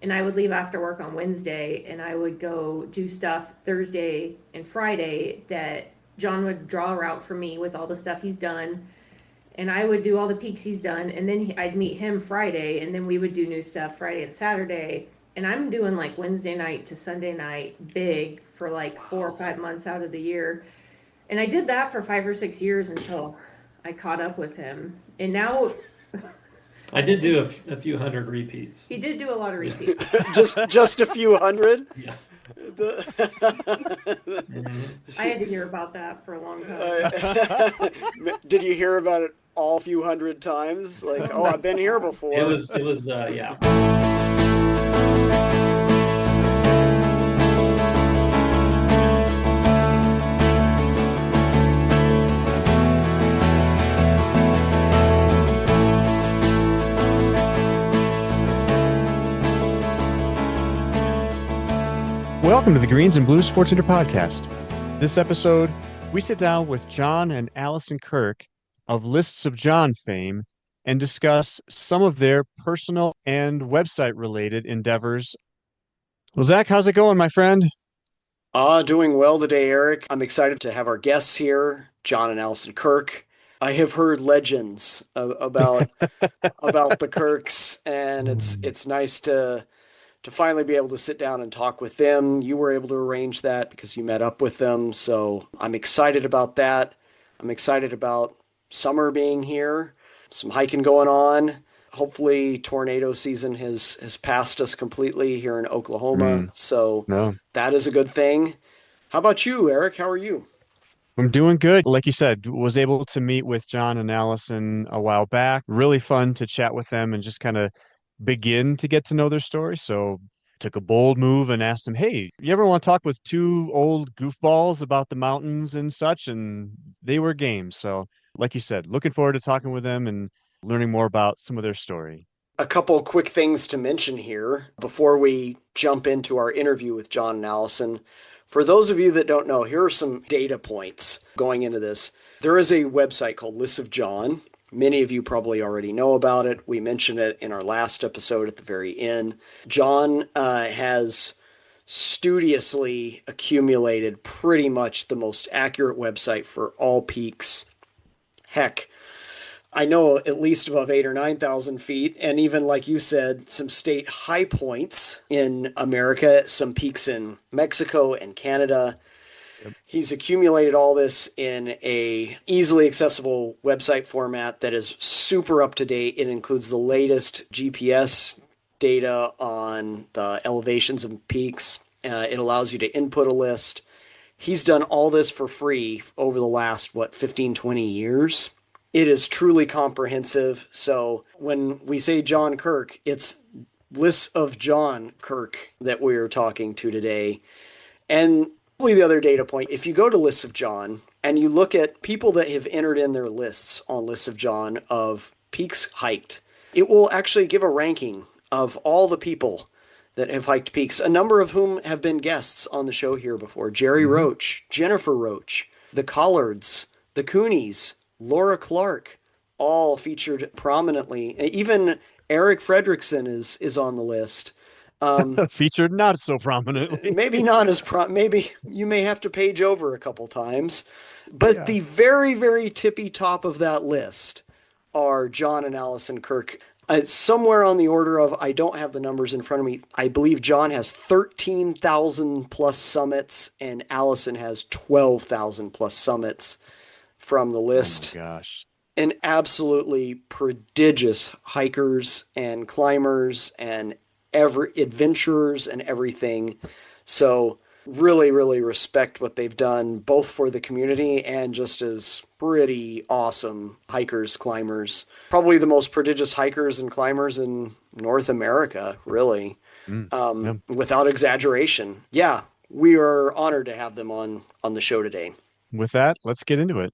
And I would leave after work on Wednesday, and I would go do stuff Thursday and Friday that John would draw a route for me with all the stuff he's done. And I would do all the peaks he's done, and then I'd meet him Friday, and then we would do new stuff Friday and Saturday. And I'm doing like Wednesday night to Sunday night big for like 4 or 5 months out of the year. And I did that for 5 or 6 years until I caught up with him. And now I did do a few hundred repeats. he did do a lot of repeats. just a few hundred. Yeah. I had to hear about that for a long time. Did you hear about it all few hundred times? Like, oh, I've been here before. It was yeah. Welcome to the Greens and Blues Sports Center podcast. This episode, we sit down with John and Alyson Kirk of Lists of John fame and discuss some of their personal and website-related endeavors. Well, Zach, how's it going, my friend? Doing well today, Eric. I'm excited to have our guests here, John and Alyson Kirk. I have heard legends about the Kirks, and it's nice to finally be able to sit down and talk with them. You were able to arrange that because you met up with them. So I'm excited about that. I'm excited about summer being here, some hiking going on. Hopefully tornado season has passed us completely here in Oklahoma. So That is a good thing. How about you, Eric? How are you? I'm doing good. Like you said, was able to meet with John and Alyson a while back. Really fun to chat with them and just kind of begin to get to know their story. So took a bold move and asked them, hey, you ever want to talk with two old goofballs about the mountains and such? And they were game. So like you said, looking forward to talking with them and learning more about some of their story. A couple quick things to mention here before we jump into our interview with John and Alyson. For those of you that don't know, here are some data points going into this. There is a website called Lists of John. Many of you probably already know about it. We mentioned it in our last episode at the very end. John has studiously accumulated pretty much the most accurate website for all peaks. Heck, I know at least above 8,000 or 9,000 feet, and even like you said, some state high points in America, some peaks in Mexico and Canada. He's accumulated all this in a easily accessible website format that is super up to date. It includes the latest GPS data on the elevations of peaks. It allows you to input a list. He's done all this for free over the last, 15, 20 years. It is truly comprehensive. So when we say John Kirk, it's Lists of John Kirk that we're talking to today. And probably the other data point, if you go to Lists of John and you look at people that have entered in their lists on Lists of John of peaks hiked, it will actually give a ranking of all the people that have hiked peaks, a number of whom have been guests on the show here before. Jerry Roach, Jennifer Roach, the Collards, the Coonies, Laura Clark, all featured prominently. Even Eric Fredrickson is on the list. Featured not so prominently. Maybe not as maybe you may have to page over a couple times. But The very, very tippy top of that list are John and Alyson Kirk. Somewhere on the order of, I don't have the numbers in front of me, I believe John has 13,000 plus summits and Alyson has 12,000 plus summits from the list. Oh my gosh. And absolutely prodigious hikers and climbers and adventurers and everything. So really, really respect what they've done, both for the community and just as pretty awesome hikers, climbers. Probably the most prodigious hikers and climbers in North America, really, without exaggeration. Yeah, we are honored to have them on the show today. With that, let's get into it.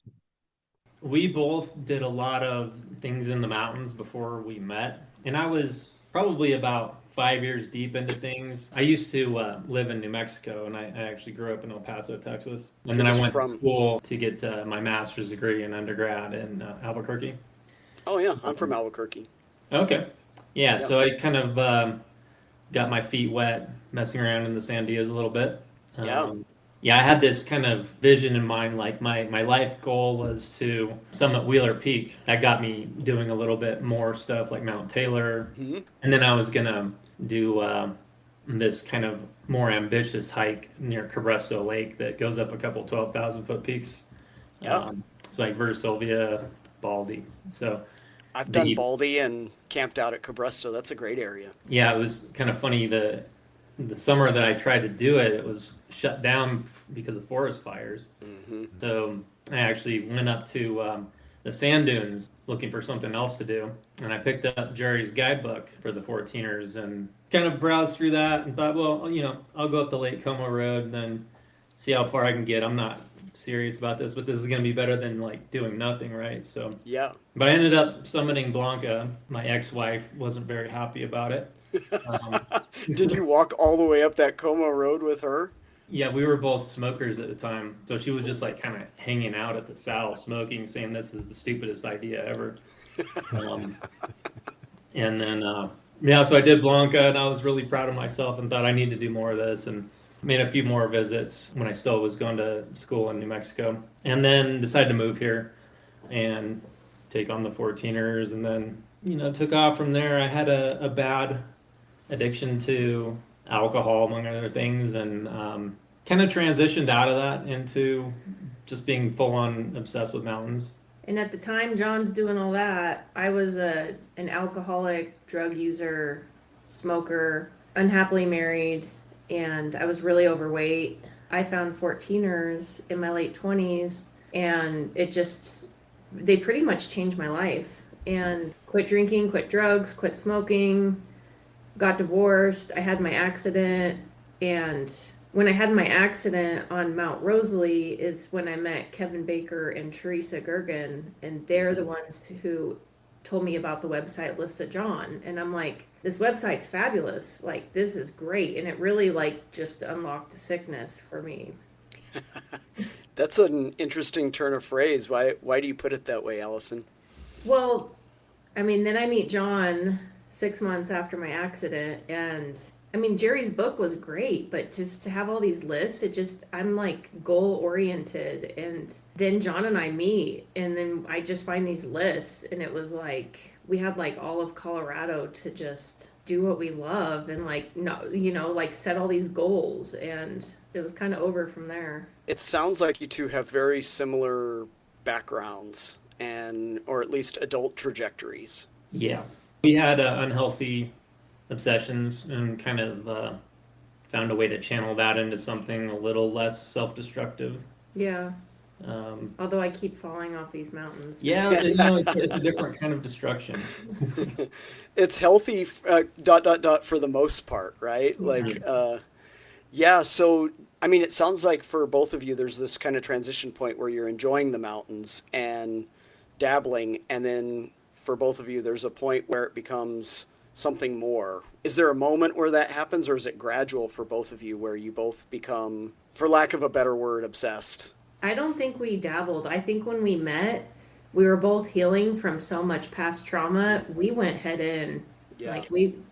We both did a lot of things in the mountains before we met, and I was probably about 5 years deep into things. I used to live in New Mexico, and I actually grew up in El Paso, Texas. And then I went to school to get my master's degree in undergrad in Albuquerque. Oh, yeah. I'm from Albuquerque. Okay. Yeah, so I kind of got my feet wet, messing around in the sandias a little bit. Yeah. Yeah, I had this kind of vision in mind, like my life goal was to summit Wheeler Peak. That got me doing a little bit more stuff like Mount Taylor. Mhm. And then I was gonna do this kind of more ambitious hike near Cabresto Lake that goes up a couple 12,000-foot peaks. Yeah. So like Versailles, Baldy. So I've done the Baldy and camped out at Cabresto. That's a great area. yeah, it was kind of funny. The summer that I tried to do it, it was shut down because of forest fires. Hmm. So I actually went up to the sand dunes looking for something else to do, and I picked up Jerry's guidebook for the 14ers and kind of browsed through that and thought, well, I'll go up the Lake Como Road and then see how far I can get. I'm not serious about this, but this is going to be better than like doing nothing, right? So, Yeah. but I ended up summiting Blanca. My ex-wife wasn't very happy about it. Um, Did you walk all the way up that Como Road with her? Yeah, we were both smokers at the time, so she was just like kind of hanging out at the saddle, smoking, saying this is the stupidest idea ever. Um, and then, yeah, so I did Blanca, and I was really proud of myself, and thought I need to do more of this, and made a few more visits when I still was going to school in New Mexico, and then decided to move here and take on the 14ers, and then took off from there. I had a bad addiction to alcohol, among other things, and kind of transitioned out of that into just being full on obsessed with mountains. And at the time John's doing all that, I was an alcoholic, drug user, smoker, unhappily married, and I was really overweight. I found 14ers in my late 20s, and they pretty much changed my life. And quit drinking, quit drugs, quit smoking, got divorced. I had my accident, and when I had my accident on Mount Rosalie is when I met Kevin Baker and Teresa Gergen, and they're the ones who told me about the website Lissa John. And I'm like, this website's fabulous. Like, this is great. And it really like just unlocked the sickness for me. That's an interesting turn of phrase. Why do you put it that way, Allison? Well, I mean, then I meet John 6 months after my accident, and I mean, Jerry's book was great, but just to have all these lists, I'm like goal oriented. And then John and I meet, and then I just find these lists, and it was like, we had like all of Colorado to just do what we love and like, no, like set all these goals. And it was kind of over from there. It sounds like you two have very similar backgrounds or at least adult trajectories. Yeah, we had unhealthy obsessions and kind of found a way to channel that into something a little less self-destructive. Yeah. Although I keep falling off these mountains. Yeah, it's a different kind of destruction. It's healthy, ... for the most part, right? Like, yeah. So, I mean, it sounds like for both of you, there's this kind of transition point where you're enjoying the mountains and dabbling, and then for both of you, there's a point where it becomes something more. Is there a moment where that happens, or is it gradual for both of you where you both become, for lack of a better word, obsessed? I don't think we dabbled. I think when we met, we were both healing from so much past trauma. We went head in. Yeah.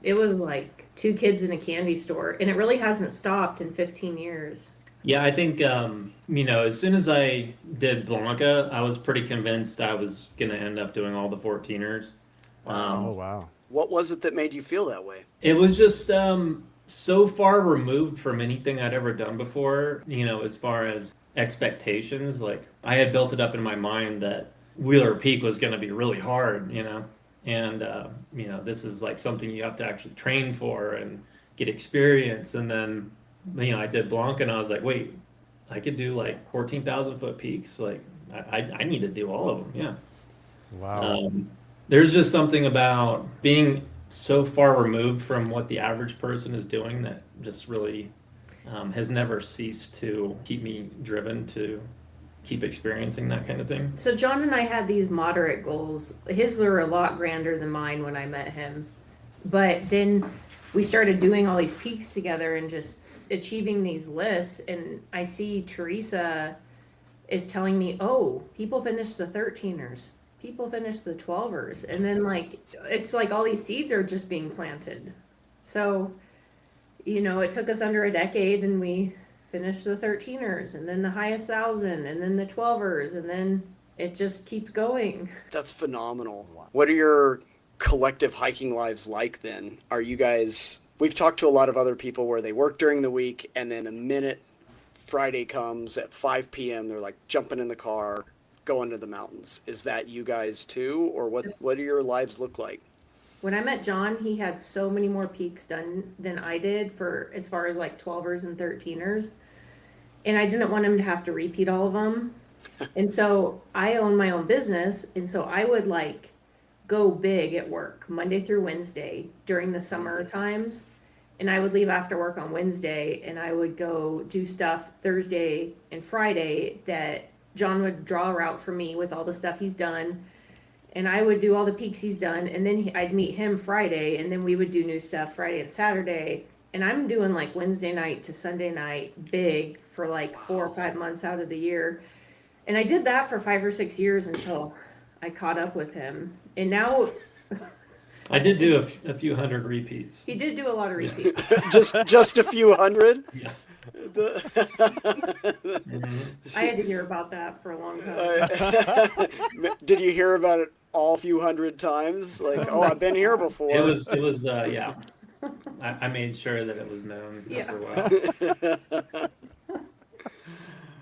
It was like two kids in a candy store, and it really hasn't stopped in 15 years. Yeah, I think, as soon as I did Blanca, I was pretty convinced I was going to end up doing all the 14ers. Oh, wow. What was it that made you feel that way? It was just so far removed from anything I'd ever done before, as far as expectations. Like, I had built it up in my mind that Wheeler Peak was going to be really hard, and, this is like something you have to actually train for and get experience. And then, I did Blanca, and I was like, wait, I could do like 14,000-foot peaks. Like, I need to do all of them. Yeah. Wow. There's just something about being so far removed from what the average person is doing that just really has never ceased to keep me driven to keep experiencing that kind of thing. So John and I had these moderate goals. His were a lot grander than mine when I met him. But then we started doing all these peaks together and just achieving these lists. And I see Teresa is telling me, oh, people finished the 13ers. People finish the 12ers, and then like it's like all these seeds are just being planted. So it took us under a decade, and we finished the 13ers, and then the highest 1,000, and then the 12ers, and then it just keeps going. That's phenomenal. What are your collective hiking lives like then? Are you guys, we've talked to a lot of other people where they work during the week and then a minute Friday comes at 5 p.m. they're like jumping in the car, going to the mountains. Is that you guys too? Or what do your lives look like? When I met John, he had so many more peaks done than I did for as far as like 12ers and 13ers. And I didn't want him to have to repeat all of them. And so I own my own business. And so I would like go big at work Monday through Wednesday during the summer times. And I would leave after work on Wednesday and I would go do stuff Thursday and Friday that John would draw a route for me with all the stuff he's done. And I would do all the peaks he's done. And then I'd meet him Friday and then we would do new stuff Friday and Saturday. And I'm doing like Wednesday night to Sunday night big for like 4 or 5 months out of the year. And I did that for 5 or 6 years until I caught up with him. And now I did do a few hundred repeats. he did do a lot of repeats. just a few hundred? Yeah. I had to hear about that for a long time. Did you hear about it all few hundred times? Like, oh, I've been here before. It was yeah. I made sure that it was known Yeah. after a while.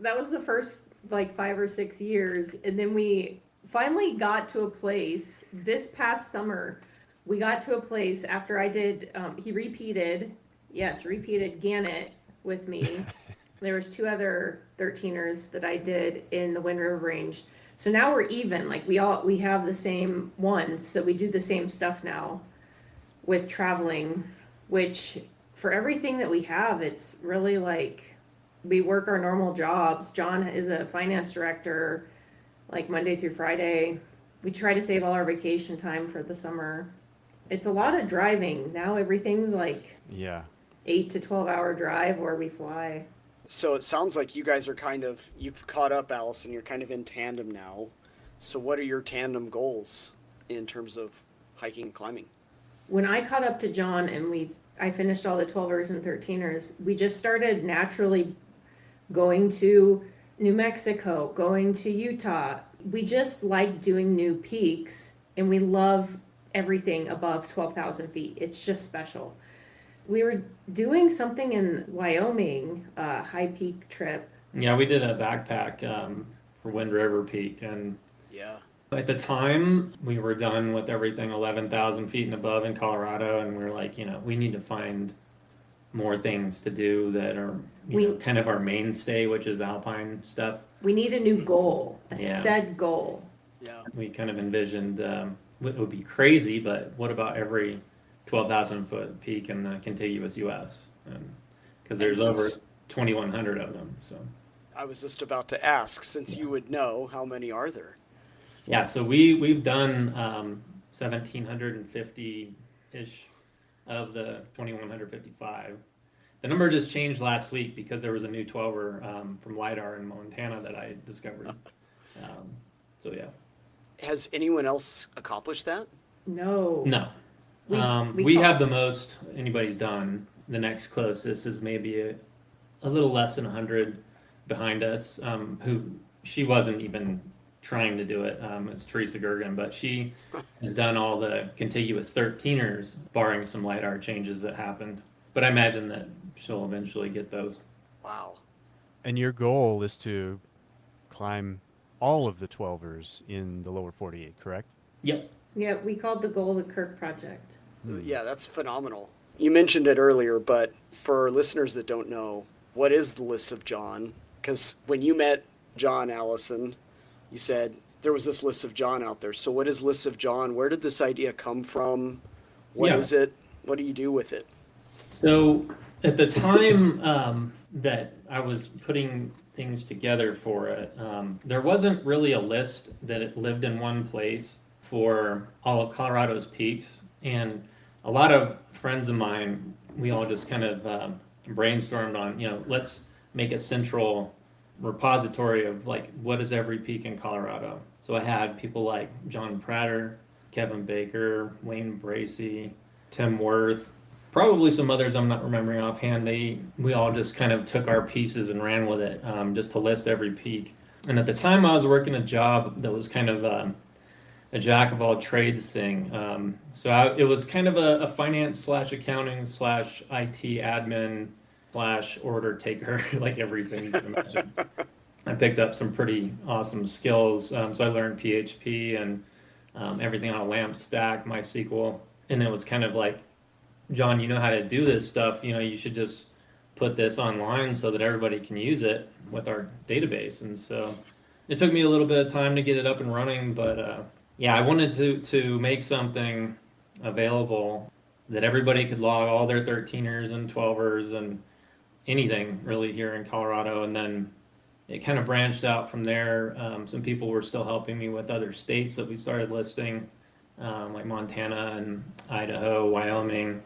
That was the first like 5 or 6 years. And then we finally got to a place this past summer. We got to a place after I did, he repeated Gannett with me. There was 2 other 13ers that I did in the Wind River Range. So now we're even, like we have the same ones. So we do the same stuff now with traveling, which for everything that we have, it's really like we work our normal jobs. John is a finance director, like Monday through Friday. We try to save all our vacation time for the summer. It's a lot of driving. Now everything's like 8 to 12 hour drive where we fly. So it sounds like you guys are you've caught up, Allison. You're kind of in tandem now. So what are your tandem goals in terms of hiking and climbing? When I caught up to John and I finished all the 12ers and 13ers, we just started naturally going to New Mexico, going to Utah. We just like doing new peaks and we love everything above 12,000 feet. It's just special. We were doing something in Wyoming, a high peak trip. Yeah, we did a backpack for Wind River Peak, and at the time we were done with everything 11,000 feet and above in Colorado, and we were like, we need to find more things to do that are kind of our mainstay, which is alpine stuff. We need a new goal, said goal. Yeah, we kind of envisioned it would be crazy, but what about every 12,000 foot peak in the contiguous U.S. Because there's over 2,100 of them. So I was just about to ask, since you would know, how many are there? Yeah, so we've done 1,750 ish of the 2,155. The number just changed last week because there was a new 12er from LiDAR in Montana that I discovered. So yeah. Has anyone else accomplished that? No. We have the most anybody's done. The next closest is maybe a little less than 100 behind us. She wasn't even trying to do it. It's Teresa Gergen, but she has done all the contiguous 13ers, barring some LiDAR changes that happened. But I imagine that she'll eventually get those. Wow. And your goal is to climb all of the 12ers in the lower 48, correct? Yep. Yeah, we called the goal the Kirk Project. Yeah, that's phenomenal. You mentioned it earlier, but for listeners that don't know, what is the List of John? Because when you met John Allison, you said there was this List of John out there. So what is List of John? Where did this idea come from? What is it? What do you do with it? So at the time that I was putting things together for it, there wasn't really a list that it lived in one place for all of Colorado's peaks. And a lot of friends of mine, we all just kind of brainstormed on, let's make a central repository of like, what is every peak in Colorado? So I had people like John Prater, Kevin Baker, Wayne Bracey, Tim Worth, probably some others I'm not remembering offhand. We all just kind of took our pieces and ran with it, just to list every peak. And at the time, I was working a job that was kind of a jack of all trades thing. It was kind of a finance slash accounting slash IT admin slash order taker, like everything you can imagine. I picked up some pretty awesome skills. So I learned PHP and everything on a LAMP stack, MySQL. And it was kind of like, John, you know how to do this stuff. You should just put this online so that everybody can use it with our database. And so it took me a little bit of time to get it up and running, but yeah, I wanted to make something available that everybody could log all their 13ers and 12ers and anything really here in Colorado. And then it kind of branched out from there. Some people were still helping me with other states that we started listing, like Montana and Idaho, Wyoming.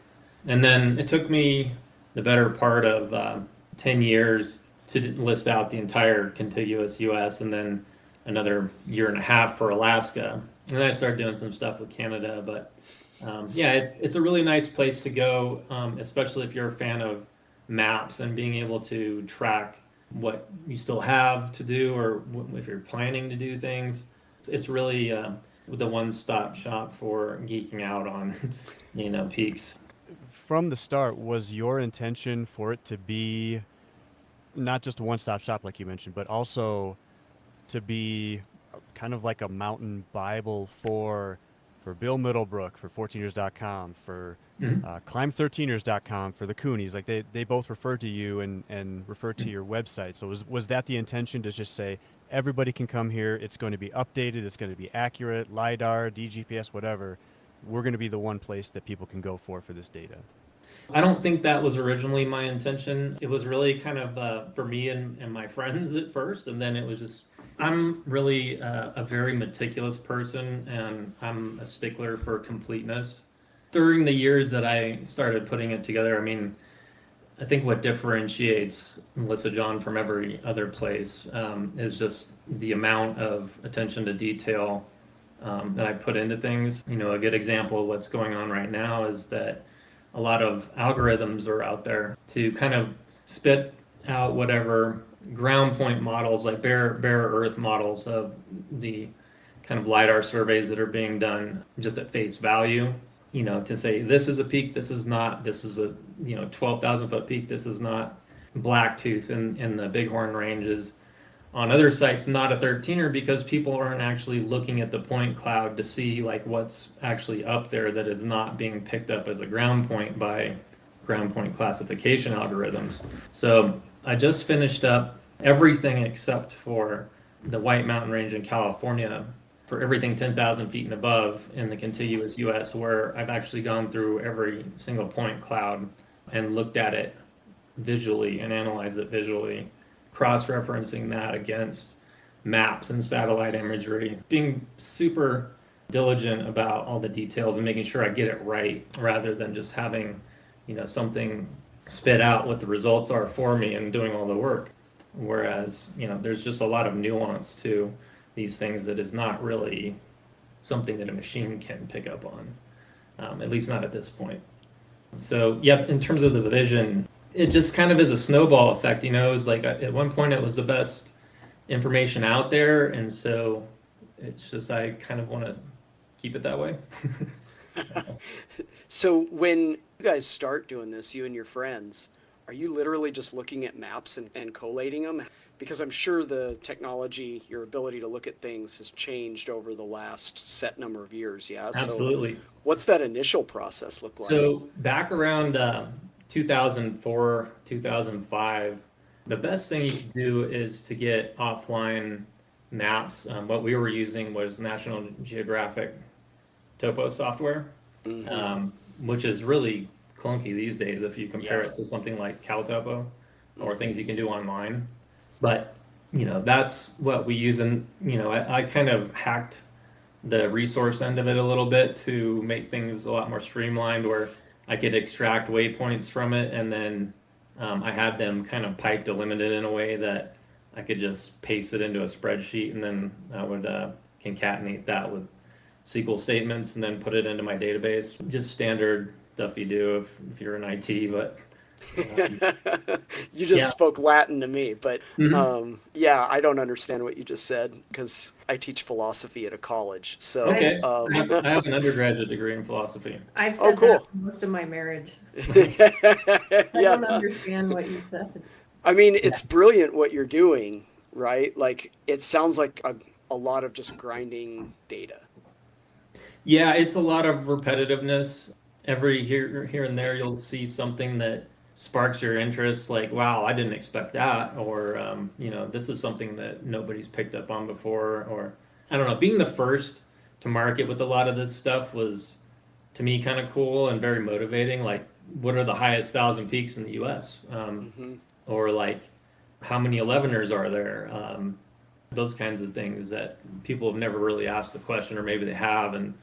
And then it took me the better part of 10 years to list out the entire contiguous U.S. and then another year and a half for Alaska. And then I started doing some stuff with Canada. But yeah, it's a really nice place to go, especially if you're a fan of maps and being able to track what you still have to do or if you're planning to do things. It's really the one-stop shop for geeking out on, peaks. From the start, was your intention for it to be not just a one-stop shop like you mentioned, but also to be kind of like a mountain Bible for Bill Middlebrook, for 14ers.com, for climb13ers.com, for the Coonies? Like they both referred to you and referred to your website. So was that the intention, to just say everybody can come here, it's going to be updated, it's going to be accurate, LiDAR, DGPS, whatever, we're going to be the one place that people can go for this data? I don't think that was originally my intention. It was really kind of for me and my friends at first, and then it was just, I'm really a very meticulous person, and I'm a stickler for completeness. During the years that I started putting it together, I think what differentiates Melissa John from every other place is just the amount of attention to detail that I put into things. A good example of what's going on right now is that a lot of algorithms are out there to kind of spit out whatever ground point models, like bare earth models of the kind of LiDAR surveys that are being done just at face value, to say this is a peak, this is not, this is a 12,000 foot peak, this is not. Blacktooth in the Bighorn ranges. On other sites, not a 13er, because people aren't actually looking at the point cloud to see like what's actually up there that is not being picked up as a ground point by ground point classification algorithms. So I just finished up everything except for the White Mountain Range in California, for everything 10,000 feet and above in the contiguous US, where I've actually gone through every single point cloud and looked at it visually and analyzed it visually, cross-referencing that against maps and satellite imagery, being super diligent about all the details and making sure I get it right, rather than just having, something spit out what the results are for me and doing all the work. Whereas, there's just a lot of nuance to these things that is not really something that a machine can pick up on, at least not at this point. So, yeah, in terms of the vision, it just kind of is a snowball effect, It's like at one point it was the best information out there, and so it's just I kind of want to keep it that way. So when you guys start doing this, you and your friends, are you literally just looking at maps and collating them? Because I'm sure the technology, your ability to look at things, has changed over the last set number of years, yeah? Absolutely. So what's that initial process look like? So back around 2004, 2005, the best thing you can do is to get offline maps. What we were using was National Geographic topo software, which is really clunky these days if you compare it to something like CalTopo or things you can do online. But, that's what we use. And, I kind of hacked the resource end of it a little bit to make things a lot more streamlined, where I could extract waypoints from it, and then I had them kind of pipe delimited in a way that I could just paste it into a spreadsheet, and then I would concatenate that with SQL statements and then put it into my database. Just standard stuff you do if you're in IT, but You just yeah. spoke Latin to me, but Mhm. yeah, I don't understand what you just said because I teach philosophy at a college. So, Okay. I have an undergraduate degree in philosophy. I've oh, said that cool. most of my marriage. I Yeah. don't understand what you said. I mean, Yeah. it's brilliant what you're doing, right? Like, it sounds like a lot of just grinding data. Yeah, it's a lot of repetitiveness. Every here and there, you'll see something that sparks your interest, like, wow, I didn't expect that, or this is something that nobody's picked up on before, or I don't know. Being the first to market with a lot of this stuff was, to me, kind of cool and very motivating. Like, what are the highest thousand peaks in the U.S.? Hmm. Or like, how many 11ers are there? Those kinds of things that people have never really asked the question, or maybe they have, and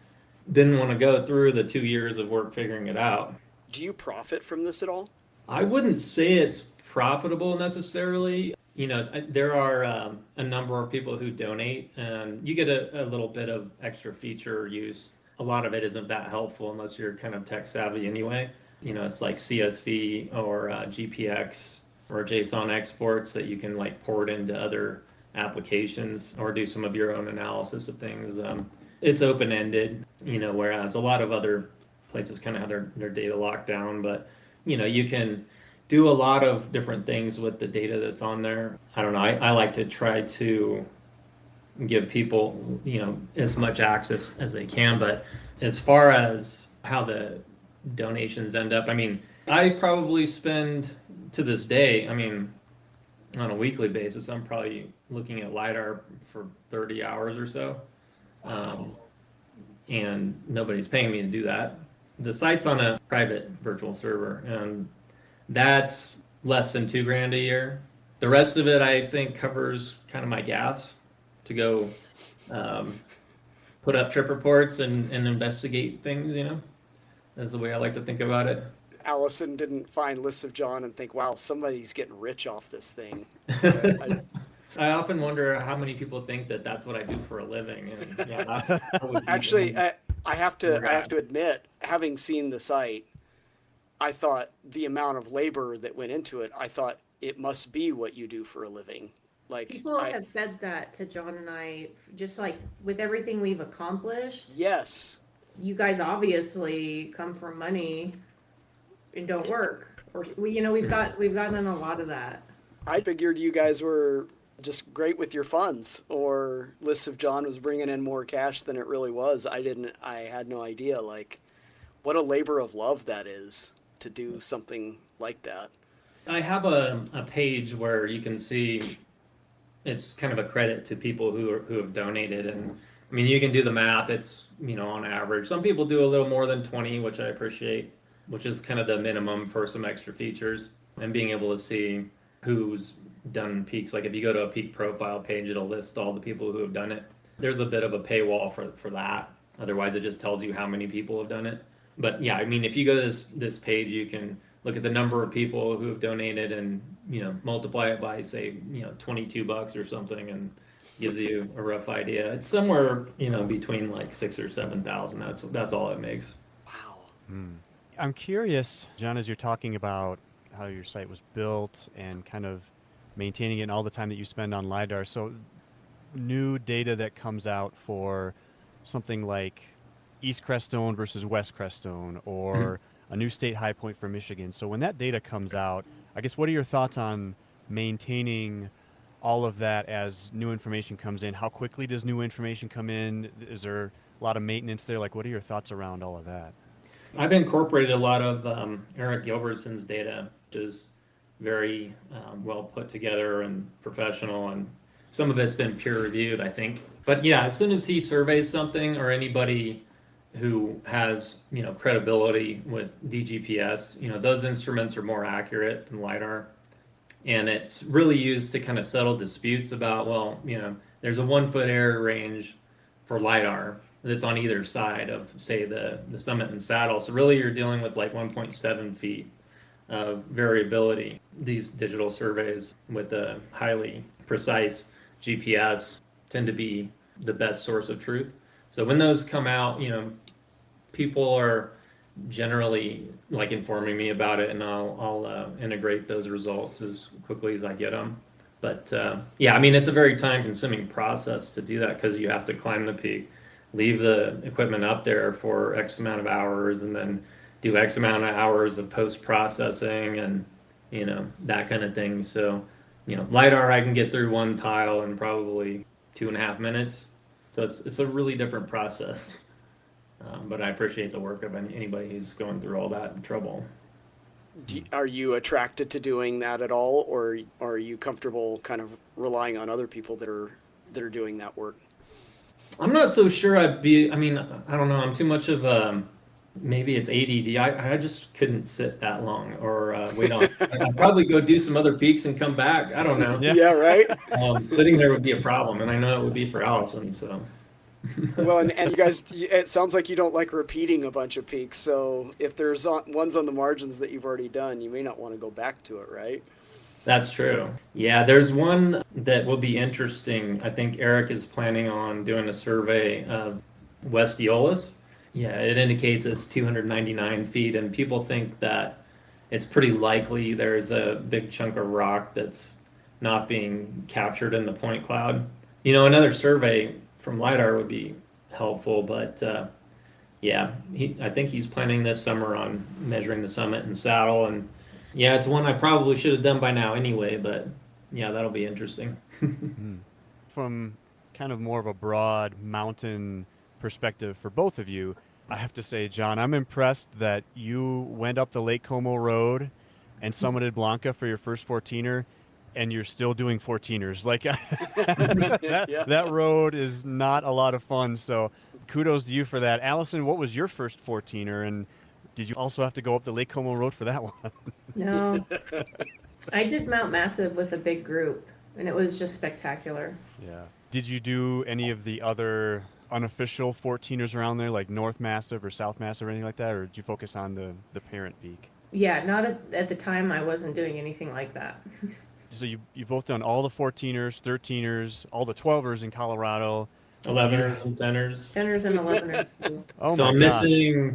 didn't want to go through the 2 years of work figuring it out. Do you profit from this at all? I wouldn't say it's profitable necessarily. There are a number of people who donate, and you get a little bit of extra feature use. A lot of it isn't that helpful unless you're kind of tech savvy anyway. It's like CSV or GPX or JSON exports that you can like port into other applications or do some of your own analysis of things. It's open ended, whereas a lot of other places kind of have their data locked down, but you can do a lot of different things with the data that's on there. I don't know. I like to try to give people, as much access as they can. But as far as how the donations end up, I mean, I probably spend to this day, I mean, on a weekly basis, I'm probably looking at LiDAR for 30 hours or so. Um, and nobody's paying me to do that. The site's on a private virtual server, and that's less than $2,000 a year. The rest of it, I think, covers kind of my gas to go um, put up trip reports and investigate things. That's the way I like to think about it. Allison didn't find lists of John and think, wow, somebody's getting rich off this thing. I often wonder how many people think that that's what I do for a living. And yeah, I would be Actually, one I have poor to I guy. have to admit, having seen the site, I thought the amount of labor that went into it, I thought it must be what you do for a living. Like People I have said that to John and I, just like with everything we've accomplished. yes. You guys obviously come from money and don't work, or we've gotten a lot of that. I figured you guys were just great with your funds, or lists of John was bringing in more cash than it really was. I had no idea. Like, what a labor of love that is to do something like that. I have a page where you can see it's kind of a credit to people who have donated, and I mean you can do the math. It's on average, some people do a little more than 20, which I appreciate, which is kind of the minimum for some extra features, and being able to see who's done peaks. Like if you go to a peak profile page, it'll list all the people who have done it. There's a bit of a paywall for that. Otherwise, it just tells you how many people have done it. But yeah, I mean, if you go to this page, you can look at the number of people who have donated and multiply it by say $22 or something, and gives you a rough idea. It's somewhere between like 6 or 7,000. That's all it makes. Wow. I'm curious, John, as you're talking about how your site was built and kind of maintaining it and all the time that you spend on LiDAR. So new data that comes out for something like East Crestone versus West Crestone, or a new state high point for Michigan. So when that data comes out, I guess what are your thoughts on maintaining all of that as new information comes in? How quickly does new information come in? Is there a lot of maintenance there? Like, what are your thoughts around all of that? I've incorporated a lot of Eric Gilbertson's data, which is very well put together and professional, and some of it's been peer reviewed, I think. But yeah, as soon as he surveys something, or anybody who has credibility with DGPS, those instruments are more accurate than LiDAR, and it's really used to kind of settle disputes about, well, there's a 1 foot error range for LiDAR that's on either side of, say, the summit and saddle. So really you're dealing with like 1.7 feet of variability. These digital surveys with a highly precise GPS tend to be the best source of truth. So when those come out, people are generally like informing me about it, and I'll integrate those results as quickly as I get them. But yeah, I mean, it's a very time-consuming process to do that because you have to climb the peak, leave the equipment up there for X amount of hours, and then do X amount of hours of post-processing and that kind of thing. So, LiDAR I can get through one tile in probably 2.5 minutes. So it's a really different process. But I appreciate the work of anybody who's going through all that trouble. Are you attracted to doing that at all, or are you comfortable kind of relying on other people that are doing that work? I'm not so sure I'd be. I mean, I don't know. I'm too much of a. Maybe it's ADD. I just couldn't sit that long or wait on. I'd probably go do some other peaks and come back. I don't know. Yeah, right. Sitting there would be a problem, and I know it would be for Alyson. So. Well, and you guys, it sounds like you don't like repeating a bunch of peaks. So if there's ones on the margins that you've already done, you may not want to go back to it, right? That's true. Yeah, there's one that will be interesting. I think Eric is planning on doing a survey of West Eolus. Yeah, it indicates it's 299 feet, and people think that it's pretty likely there's a big chunk of rock that's not being captured in the point cloud. Another survey from LiDAR would be helpful, but yeah, I think he's planning this summer on measuring the summit and saddle, and yeah, it's one I probably should have done by now anyway, but yeah, that'll be interesting. From kind of more of a broad mountain perspective for both of you, I have to say, John, I'm impressed that you went up the Lake Como Road and summited Blanca for your first 14er, and you're still doing 14ers. Like that road is not a lot of fun. So kudos to you for that. Alyson, what was your first 14er, and did you also have to go up the Lake Como Road for that one? No, I did Mount Massive with a big group, and it was just spectacular. Yeah. Did you do any of the other unofficial 14ers around there, like North Massive or South Massive or anything like that, or did you focus on the parent peak? Yeah, not at the time. I wasn't doing anything like that. So you've both done all the 14ers, 13ers, all the 12ers in Colorado. 11ers and 10ers. 10ers and 11ers. Oh So my gosh.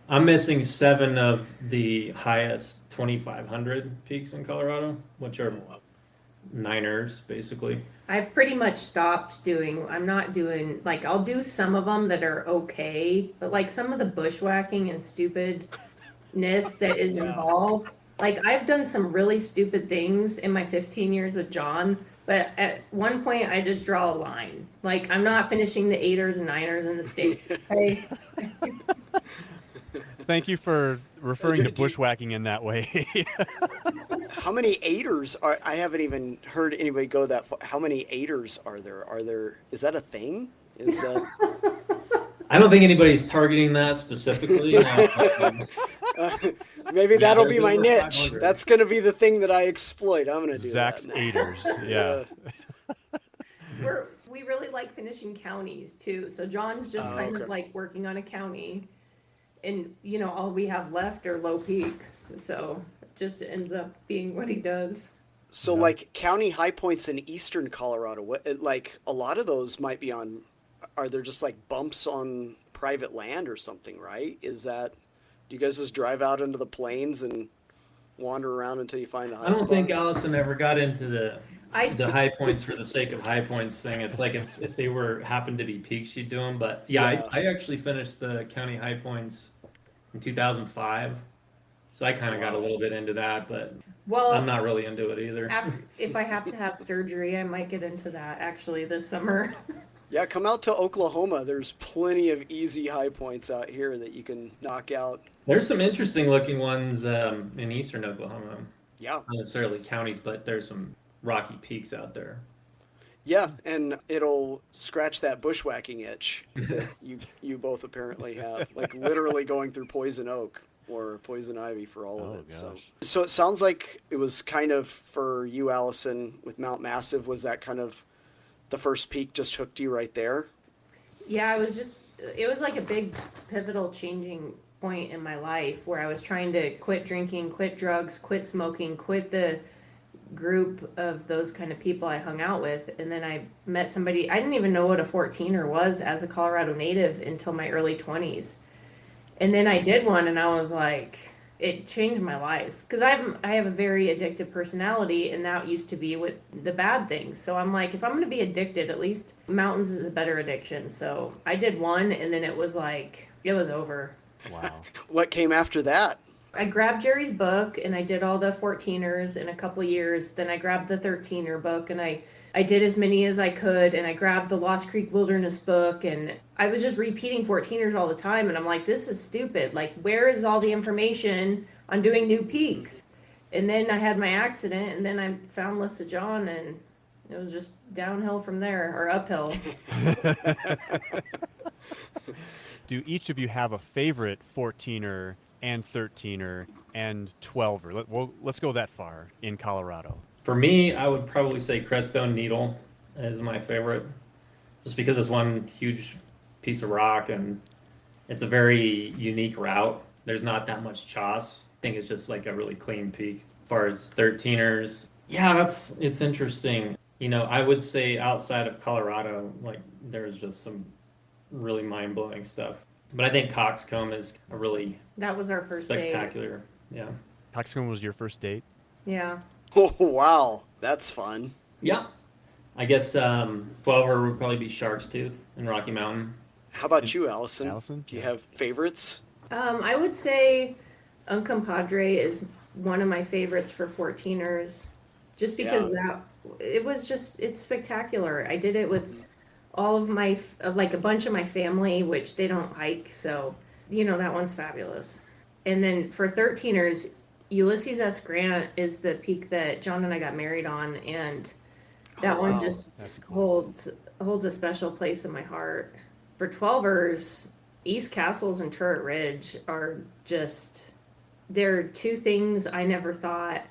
I'm missing 7 of the highest 2,500 peaks in Colorado, which are 9ers basically. I've pretty much stopped doing. I'm not doing like I'll do some of them that are okay, but like some of the bushwhacking and stupidness that is involved. Like I've done some really stupid things in my 15 years with John, but at one point I just draw a line. Like I'm not finishing the 8ers and 9ers in the state. Okay? Thank you for referring to bushwhacking in that way. How many 8ers are? I haven't even heard anybody go that far. How many 8ers are there? Is that a thing? Is that? I don't think anybody's targeting that specifically. Maybe that'll be there's my over niche. 500. That's going to be the thing that I exploit. I'm going to do Zach's that. 8ers. Yeah. We really like finishing counties too. So John's just kind of like working on a county, and all we have left are low peaks. So it just ends up being what he does. So like county high points in eastern Colorado, like a lot of those might be on, are there just like bumps on private land or something, right? Do you guys just drive out into the plains and wander around until you find a high spot? I don't think Alyson ever got into the high points for the sake of high points thing. It's like if they happened to be peaks, she'd do them. But yeah. I actually finished the county high points in 2005. So I kind of got a little bit into that, but I'm not really into it either. If I have to have surgery, I might get into that actually this summer. Yeah, come out to Oklahoma. There's plenty of easy high points out here that you can knock out. There's some interesting looking ones in eastern Oklahoma. Yeah. Not necessarily counties, but there's some rocky peaks out there. Yeah, and it'll scratch that bushwhacking itch that you both apparently have, like literally going through poison oak or poison ivy for all of it. Gosh. So it sounds like it was kind of for you, Alyson, with Mount Massive. Was that kind of the first peak just hooked you right there? Yeah, it was like a big pivotal changing point in my life where I was trying to quit drinking, quit drugs, quit smoking, quit the group of those kind of people I hung out with. And then I met somebody, I didn't even know what a 14er was as a Colorado native until my early 20s. And then I did one and I was like, it changed my life. Because I have a very addictive personality, and that used to be with the bad things. So I'm like, if I'm going to be addicted, at least mountains is a better addiction. So I did one, and then it was like, it was over. Wow. What came after that? I grabbed Jerry's book and I did all the 14ers in a couple years. Then I grabbed the 13er book and I did as many as I could. And I grabbed the Lost Creek Wilderness book, and I was just repeating 14ers all the time. And I'm like, this is stupid. Like, where is all the information on doing new peaks? And then I had my accident, and then I found Lissa John, and it was just downhill from there, or uphill. Do each of you have a favorite 14er and 13er and 12er? Let's go that far in Colorado. For me, I would probably say Crestone Needle is my favorite, just because it's one huge piece of rock and it's a very unique route. There's not that much choss. I think it's just like a really clean peak. As far as 13ers, yeah, it's interesting. You know, I would say outside of Colorado, like there's just some really mind-blowing stuff. But I think Coxcomb is a really That was our first date. spectacular. Yeah. Coxcomb was your first date? Yeah. Oh, wow. That's fun. Yeah. I guess 12er would probably be Shark's Tooth in Rocky Mountain. How about you, Allison? Allison? Do you have favorites? I would say Uncompadre is one of my favorites for 14ers, just because it's spectacular. I did it with all of like a bunch of my family, which they don't hike, so that one's fabulous. And then for 13ers, Ulysses S. Grant is the peak that John and I got married on, and that one just That's cool. holds a special place in my heart. For 12ers, East Castles and Turret Ridge are just, they're two things I never thought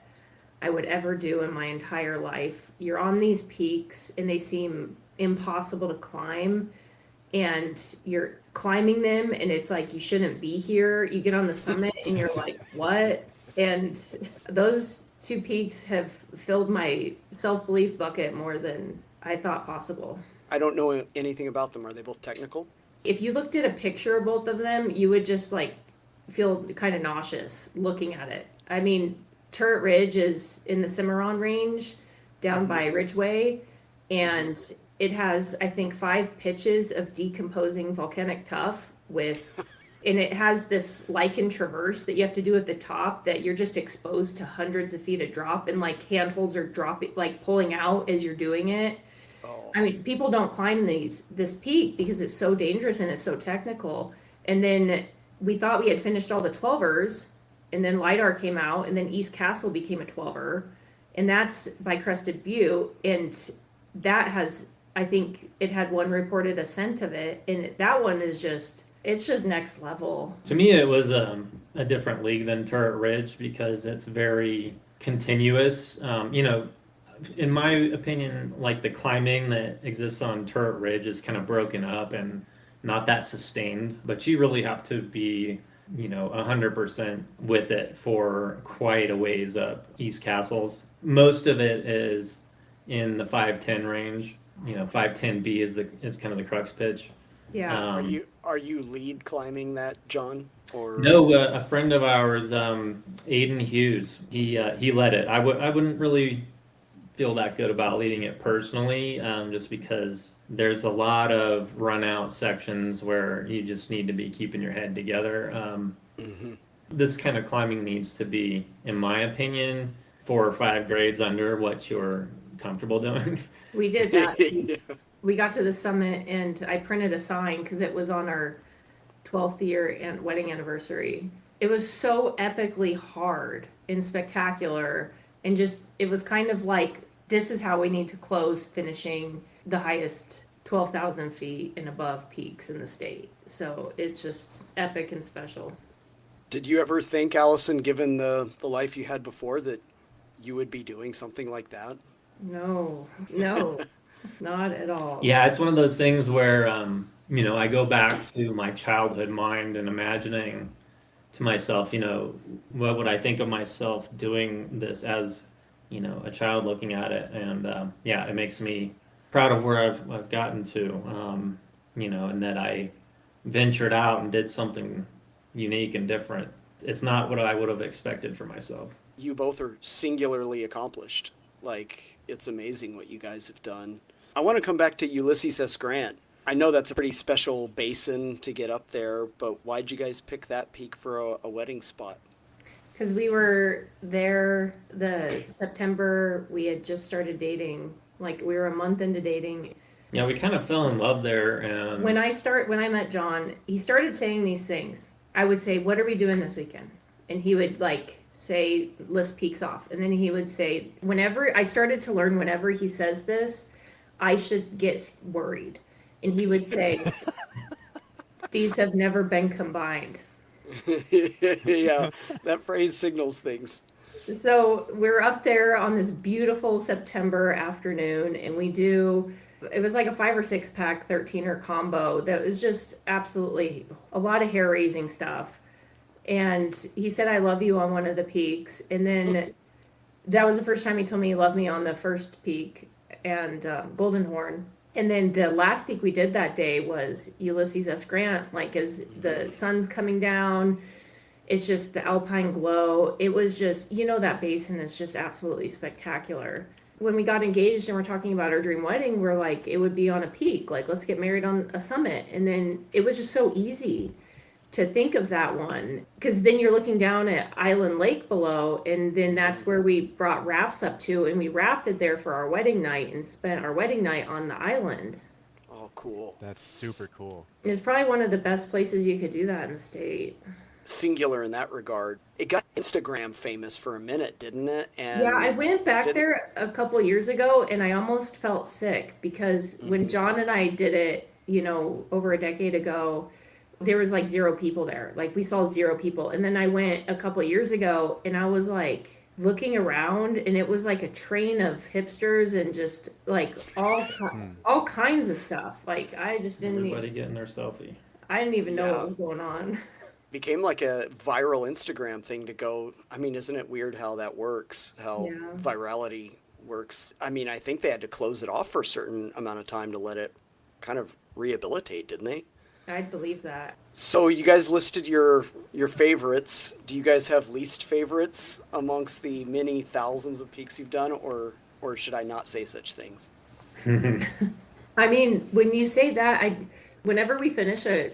I would ever do in my entire life. You're on these peaks and they seem impossible to climb, and you're climbing them and it's like you shouldn't be here. You get on the summit and you're like, what? And those two peaks have filled my self-belief bucket more than I thought possible. I don't know anything about them. Are they both technical? If you looked at a picture of both of them, you would just like feel kind of nauseous looking at it. I mean, Turret Ridge is in the Cimarron range down by Ridgeway, and it has, I think, 5 pitches of decomposing volcanic tuff and it has this lichen traverse that you have to do at the top that you're just exposed to hundreds of feet of drop, and like handholds are dropping, like pulling out as you're doing it. Oh, I mean, people don't climb this peak because it's so dangerous and it's so technical. And then we thought we had finished all the 12ers, and then LiDAR came out, and then East Castle became a 12er, and that's by Crested Butte, and that has, I think it had one reported ascent of it, and that one is just, it's just next level. To me, it was a different league than Turret Ridge because it's very continuous. In my opinion, like the climbing that exists on Turret Ridge is kind of broken up and not that sustained, but you really have to be 100% with it for quite a ways up East Castles. Most of it is in the 510 range. 510B is kind of the crux pitch. Yeah. Are you lead climbing that, John? Or No, a friend of ours, Aiden Hughes, he led it. I wouldn't really feel that good about leading it personally, just because there's a lot of run out sections where you just need to be keeping your head together. This kind of climbing needs to be, in my opinion, 4 or 5 grades under what you're comfortable doing. We did that. Yeah. We got to the summit, and I printed a sign because it was on our 12th year and wedding anniversary. It was so epically hard and spectacular, and just, it was kind of like, this is how we need to close finishing the highest 12,000 feet and above peaks in the state. So it's just epic and special. Did you ever think, Allison, given the life you had before, that you would be doing something like that? No, not at all. Yeah, it's one of those things where, I go back to my childhood mind and imagining to myself, what would I think of myself doing this as, a child looking at it. And, it makes me proud of where I've gotten to, and that I ventured out and did something unique and different. It's not what I would have expected for myself. You both are singularly accomplished. Like, it's amazing what you guys have done. I want to come back to Ulysses S. Grant. I know that's a pretty special basin to get up there, but why'd you guys pick that peak for a wedding spot? Because we were there the September we had just started dating. Like we were a month into dating. Yeah, we kind of fell in love there, and When I met John, he started saying these things. I would say, "What are we doing this weekend?" And he would like say, "List peaks off." And then he would say, whenever I started to learn, whenever he says this, I should get worried. And he would say, "These have never been combined." Yeah, that phrase signals things. So we're up there on this beautiful September afternoon, and it was like a 5 or 6 pack 13er combo that was just absolutely a lot of hair raising stuff. And he said, "I love you" on one of the peaks. And then that was the first time he told me he loved me on the first peak and Golden Horn. And then the last peak we did that day was Ulysses S. Grant, like as the sun's coming down. It's just the alpine glow. It was just, that basin is just absolutely spectacular. When we got engaged and we're talking about our dream wedding, we're like, it would be on a peak. Like, let's get married on a summit. And then it was just so easy to think of that one. Because then you're looking down at Island Lake below. And then that's where we brought rafts up to. And we rafted there for our wedding night and spent our wedding night on the island. Oh, cool. That's super cool. It's probably one of the best places you could do that in the state. Singular in that regard. It got Instagram famous for a minute, didn't it? And Yeah, I went back there a couple years ago and I almost felt sick because when John and I did it, over a decade ago, there was like 0 people there. Like we saw 0 people. And then I went a couple years ago and I was like looking around and it was like a train of hipsters and just like all kinds of stuff. Like I just didn't everybody getting their selfie. I didn't even know Yeah. what was going on. became like a viral Instagram thing to go. I mean, isn't it weird how that works? How Yeah. virality works. I mean, I think they had to close it off for a certain amount of time to let it kind of rehabilitate, didn't they? I'd believe that. So you guys listed your favorites. Do you guys have least favorites amongst the many thousands of peaks you've done, or should I not say such things? I mean, when you say that, whenever we finish a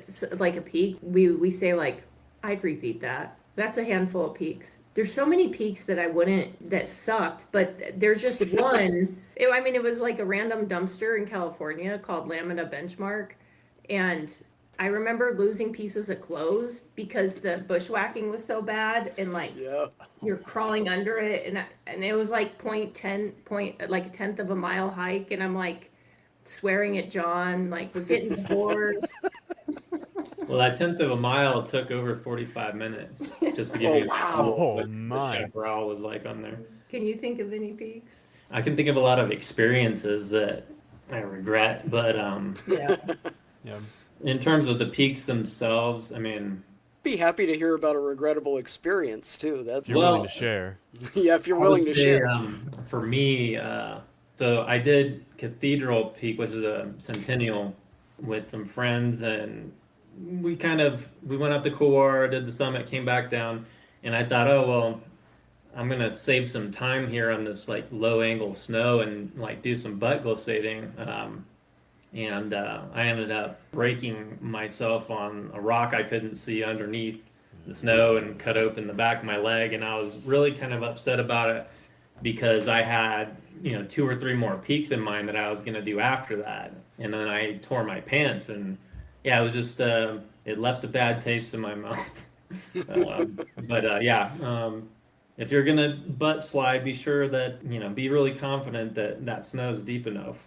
peak, we say like, I'd repeat that. That's a handful of peaks. There's so many peaks that sucked, but there's just one. It was like a random dumpster in California called Lamina Benchmark. And I remember losing pieces of clothes because the bushwhacking was so bad and like Yeah. you're crawling under it and it was like like a tenth of a mile hike and I'm like swearing at John, like we're getting divorced. Well, that tenth of a mile took over 45 minutes, just to give you a wow. clue Oh, what my. the chaparral was like on there. Can you think of any peaks? I can think of a lot of experiences that I regret, but Yeah. Yeah. in terms of the peaks themselves, Be happy to hear about a regrettable experience too. That If you're Well- willing to share. yeah, if you're I would willing to say, share. For me, so I did Cathedral Peak, which is a centennial, with some friends, and we went up the couloir, did the summit, came back down, and I thought, oh well, I'm gonna save some time here on this like low angle snow and like do some butt glissading. And I ended up breaking myself on a rock I couldn't see underneath the snow and cut open the back of my leg. And I was really kind of upset about it because I had, 2 or 3 more peaks in mind that I was going to do after that. And then I tore my pants and yeah, it was just, it left a bad taste in my mouth. If you're going to butt slide, be sure that, be really confident that snow's deep enough.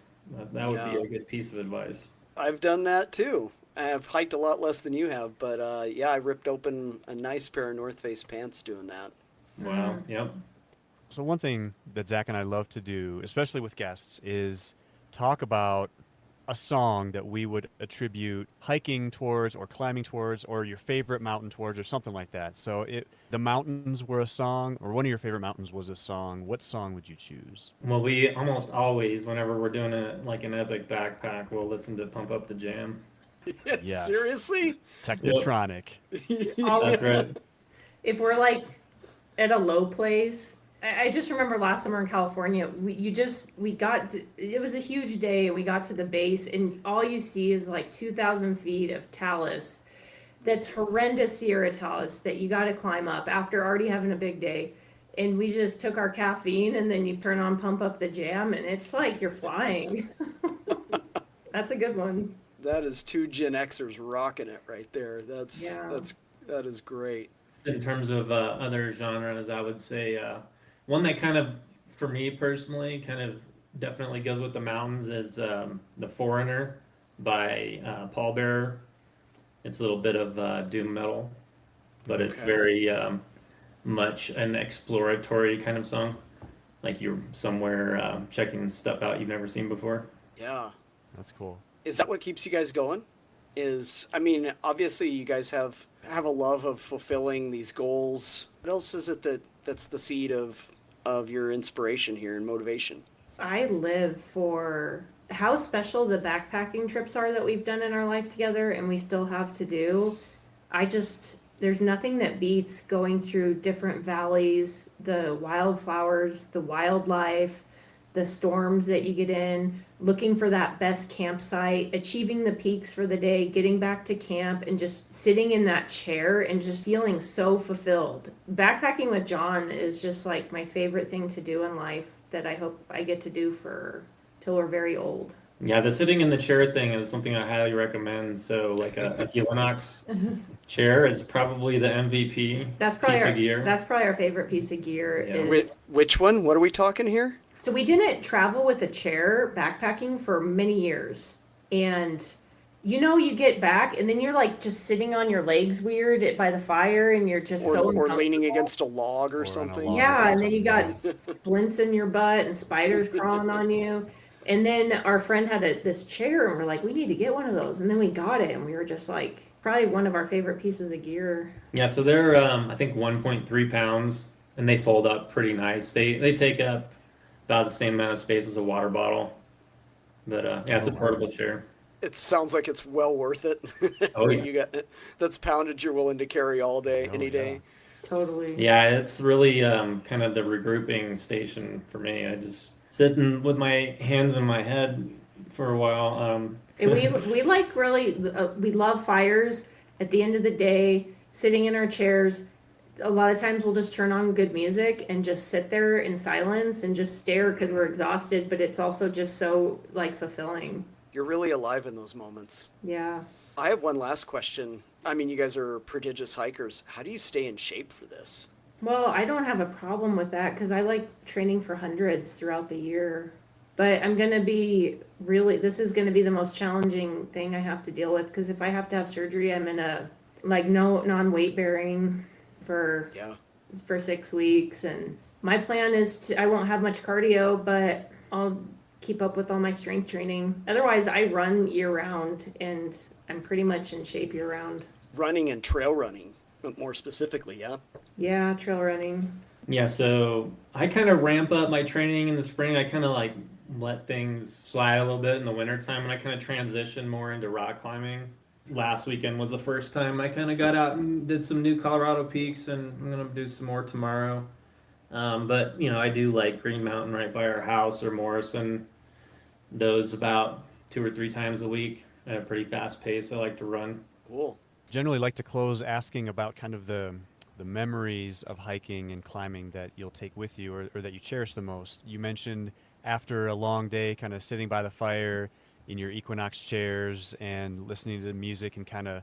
That would be Yeah. a good piece of advice. I've done that too. I've hiked a lot less than you have, but yeah, I ripped open a nice pair of North Face pants doing that. Wow. Yep. So one thing that Zach and I love to do, especially with guests, is talk about a song that we would attribute hiking towards or climbing towards or your favorite mountain towards or something like that. So the mountains were a song or one of your favorite mountains was a song. What song would you choose? Well, we almost always, whenever we're doing like an epic backpack, we'll listen to Pump Up the Jam. Yes. Seriously? Technotronic. That's right. If we're like at a low place, I just remember last summer in California, it was a huge day, and we got to the base, and all you see is like 2,000 feet of talus. That's horrendous Sierra talus that you got to climb up after already having a big day. And we just took our caffeine, and then you pump up the jam, and it's like you're flying. That's a good one. That is two Gen Xers rocking it right there. Yeah. That is great. In terms of other genres, I would say one that kind of, for me personally, kind of definitely goes with the mountains is The Foreigner by Paul Bearer. It's a little bit of doom metal, but it's Okay. very much an exploratory kind of song. Like you're somewhere checking stuff out you've never seen before. Yeah. That's cool. Is that what keeps you guys going? I mean, obviously you guys have a love of fulfilling these goals. What else is it that's the seed of your inspiration here and motivation? I live for how special the backpacking trips are that we've done in our life together and we still have to do. There's nothing that beats going through different valleys, the wildflowers, the wildlife, the storms that you get in, looking for that best campsite, achieving the peaks for the day, getting back to camp, and just sitting in that chair and just feeling so fulfilled. Backpacking with John is just like my favorite thing to do in life that I hope I get to do till we're very old. Yeah, the sitting in the chair thing is something I highly recommend. So, like a Helinox chair is probably the MVP That's probably piece of gear. That's probably our favorite piece of gear. Yeah. Which one? What are we talking here? So we didn't travel with a chair backpacking for many years. And you get back and then you're like just sitting on your legs weird by the fire and you're just so Or uncomfortable. leaning against a log or on a something? log. Yeah, and then you got splints in your butt and spiders crawling on you. And then our friend had this chair and we're like, we need to get one of those. And then we got it and we were just like, probably one of our favorite pieces of gear. Yeah, so they're I think 1.3 pounds and they fold up pretty nice. They take up about the same amount of space as a water bottle. But yeah, it's a portable chair. It sounds like it's well worth it. Oh, yeah. You got that's poundage you're willing to carry all day, Oh, any yeah. day. Totally. Yeah, it's really kind of the regrouping station for me. I just sitting with my hands in my head for a while. And we like really we love fires at the end of the day, sitting in our chairs. A lot of times we'll just turn on good music and just sit there in silence and just stare because we're exhausted, but it's also just so like fulfilling. You're really alive in those moments. Yeah. I have one last question. I mean, you guys are prodigious hikers. How do you stay in shape for this? Well, I don't have a problem with that because I like training for hundreds throughout the year. But this is going to be the most challenging thing I have to deal with because if I have to have surgery, I'm in a no non-weight bearing for 6 weeks. And my plan is I won't have much cardio, but I'll keep up with all my strength training. Otherwise, I run year round and I'm pretty much in shape year round. Running and trail running, but more specifically, yeah? Yeah, trail running. Yeah, so I kind of ramp up my training in the spring. I kind of like let things slide a little bit in the wintertime, and I kind of transition more into rock climbing. Last weekend was the first time I kind of got out and did some new Colorado peaks, and I'm going to do some more tomorrow. But, I do like Green Mountain right by our house or Morrison. Those about 2 or 3 times a week at a pretty fast pace. I like to run. Cool. Generally like to close asking about kind of the memories of hiking and climbing that you'll take with you or that you cherish the most. You mentioned after a long day kind of sitting by the fire in your Equinox chairs and listening to the music and kind of